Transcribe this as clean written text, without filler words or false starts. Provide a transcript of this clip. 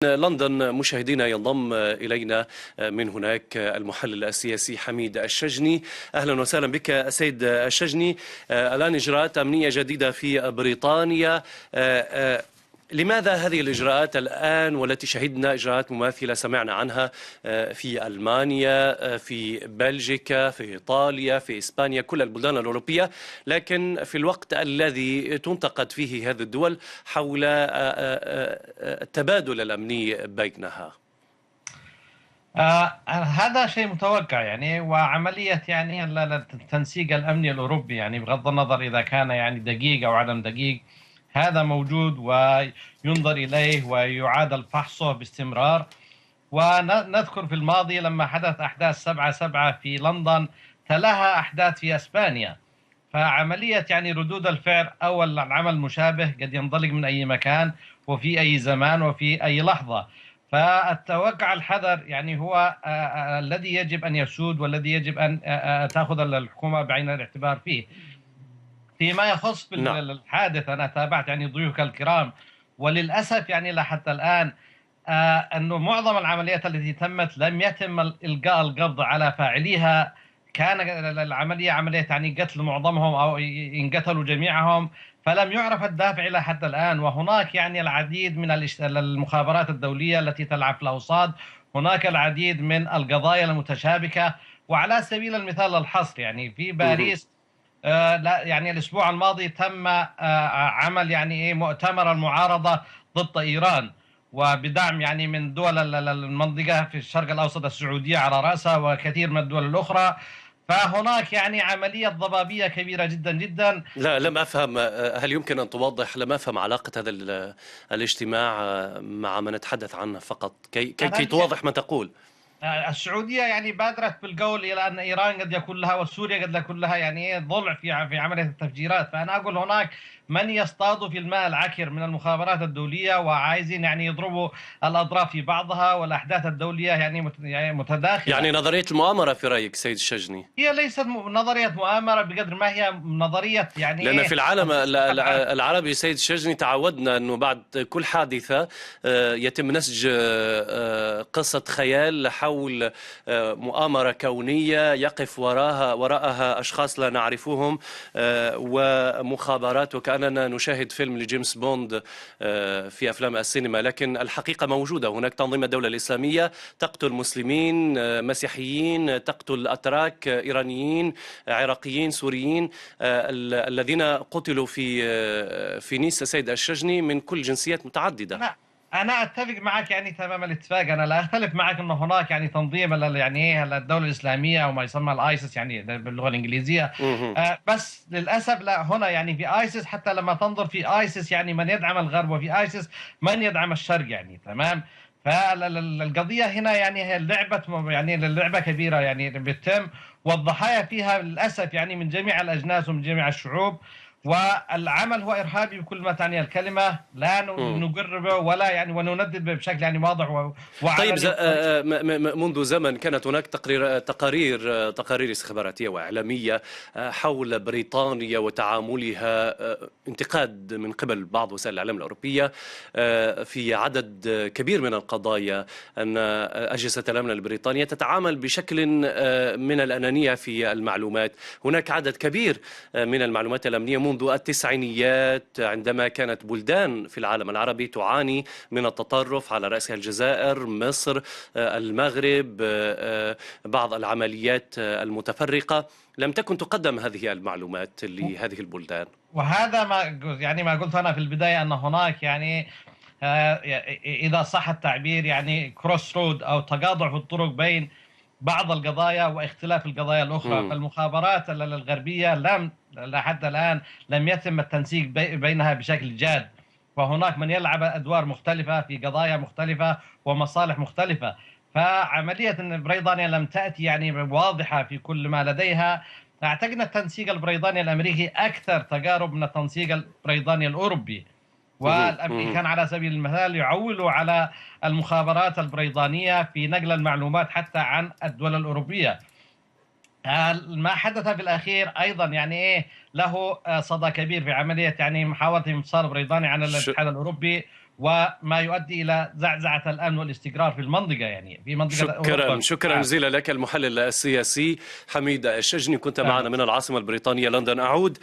لندن مشاهدينا ينضم إلينا من هناك المحلل السياسي حميد الشجني. أهلا وسهلا بك سيد الشجني. الآن إجراءات أمنية جديدة في بريطانيا، لماذا هذه الإجراءات الآن والتي شهدنا إجراءات مماثلة سمعنا عنها في ألمانيا، في بلجيكا، في إيطاليا، في إسبانيا، كل البلدان الأوروبية، لكن في الوقت الذي تنتقد فيه هذه الدول حول التبادل الأمني بينها؟ هذا شيء متوقع يعني، وعملية يعني التنسيق الأمني الأوروبي يعني بغض النظر إذا كان يعني دقيق أو عدم دقيق، هذا موجود وينظر إليه ويعاد فحصه باستمرار. ونذكر في الماضي لما حدث أحداث 7/7 في لندن تلاها أحداث في أسبانيا، فعملية يعني ردود الفعل أو العمل مشابه قد ينطلق من أي مكان وفي أي زمان وفي أي لحظة. فالتوقع الحذر يعني هو الذي يجب أن يسود والذي يجب أن تأخذ الحكومة بعين الاعتبار فيه. فيما يخص الحادث، أنا تابعت يعني ضيوفك الكرام، وللأسف يعني لحتى الآن أنه معظم العمليات التي تمت لم يتم إلقاء القبض على فاعليها. كان العملية عملية يعني قتل معظمهم أو انقتلوا جميعهم، فلم يعرف الدافع إلى حتى الآن. وهناك يعني العديد من المخابرات الدولية التي تلعب في الأوساط، هناك العديد من القضايا المتشابكة. وعلى سبيل المثال الحصر يعني في باريس، لا يعني الأسبوع الماضي تم عمل يعني مؤتمر المعارضة ضد إيران، وبدعم يعني من دول المنطقة في الشرق الأوسط، السعودية على رأسها وكثير من الدول الأخرى. فهناك يعني عملية ضبابية كبيرة جدا جدا. لا، لم أفهم. هل يمكن أن توضح؟ لم أفهم علاقة هذا الاجتماع مع ما نتحدث عنه فقط، كي توضح ما تقول. السعودية يعني بادرت بالقول إلى أن إيران قد يكون لها وسوريا قد يكون لها يعني ضلع في عملية التفجيرات. فأنا أقول هناك من يصطادوا في الماء العكر من المخابرات الدولية، وعايزين يعني يضربوا الأطراف في بعضها، والأحداث الدولية يعني متداخلة. يعني نظرية المؤامرة في رأيك سيد الشجني؟ هي ليست نظرية مؤامرة بقدر ما هي نظرية يعني لأن في العالم العربي سيد الشجني تعودنا أنه بعد كل حادثة يتم نسج قصة خيال حول مؤامرة كونية يقف وراءها أشخاص لا نعرفهم ومخابرات، وكأننا نشاهد فيلم لجيمس بوند في أفلام السينما. لكن الحقيقة موجودة. هناك تنظيم الدولة الإسلامية تقتل مسلمين، مسيحيين، تقتل أتراك، إيرانيين، عراقيين، سوريين، الذين قتلوا في نيس سيد الشجني من كل جنسيات متعددة. أنا أتفق معك يعني تمام الاتفاق. أنا لا أختلف معك أنه هناك يعني تنظيم يعني الدولة الإسلامية أو ما يسمى الآيسيس يعني باللغة الإنجليزية. بس للأسف لا، هنا يعني في آيسيس، حتى لما تنظر في آيسيس يعني من يدعم الغرب، وفي آيسيس من يدعم الشرق يعني تمام. فالقضية هنا يعني هي اللعبة كبيرة يعني بتتم، والضحايا فيها للأسف يعني من جميع الأجناس ومن جميع الشعوب. والعمل هو إرهابي بكل ما تعني الكلمة، لا نقربه ولا يعني ونندد بشكل يعني واضح طيب، منذ زمن كانت هناك تقارير استخباراتية وإعلامية حول بريطانيا وتعاملها، انتقاد من قبل بعض وسائل الإعلام الأوروبية في عدد كبير من القضايا، أن أجهزة الأمن البريطانية تتعامل بشكل من الأنانية في المعلومات. هناك عدد كبير من المعلومات الأمنية منذ التسعينيات، عندما كانت بلدان في العالم العربي تعاني من التطرف، على رأسها الجزائر، مصر، المغرب، بعض العمليات المتفرقة، لم تكن تقدم هذه المعلومات لهذه البلدان. وهذا ما قلت أنا في البداية، أن هناك يعني إذا صح التعبير يعني كروس رود أو تقاطع في الطرق بين بعض القضايا واختلاف القضايا الأخرى. فالمخابرات الغربية حتى الآن لم يتم التنسيق بينها بشكل جاد، وهناك من يلعب أدوار مختلفة في قضايا مختلفة ومصالح مختلفة. فعملية أن بريطانيا لم تأتي يعني واضحة في كل ما لديها. أعتقد أن التنسيق البريطاني الأمريكي أكثر تقارب من التنسيق البريطاني الأوروبي. والأمريكان على سبيل المثال يعولوا على المخابرات البريطانية في نقل المعلومات حتى عن الدول الأوروبية. ما حدث في الأخير أيضا يعني له صدى كبير في عملية يعني محاولة انفصال بريطانيا عن الاتحاد الأوروبي، وما يؤدي إلى زعزعة الأمن والاستقرار في المنطقة، يعني في منطقة أوروبا. شكرا جزيلا لك المحلل السياسي حميد الشجني، كنت معنا من العاصمة البريطانية لندن. أعود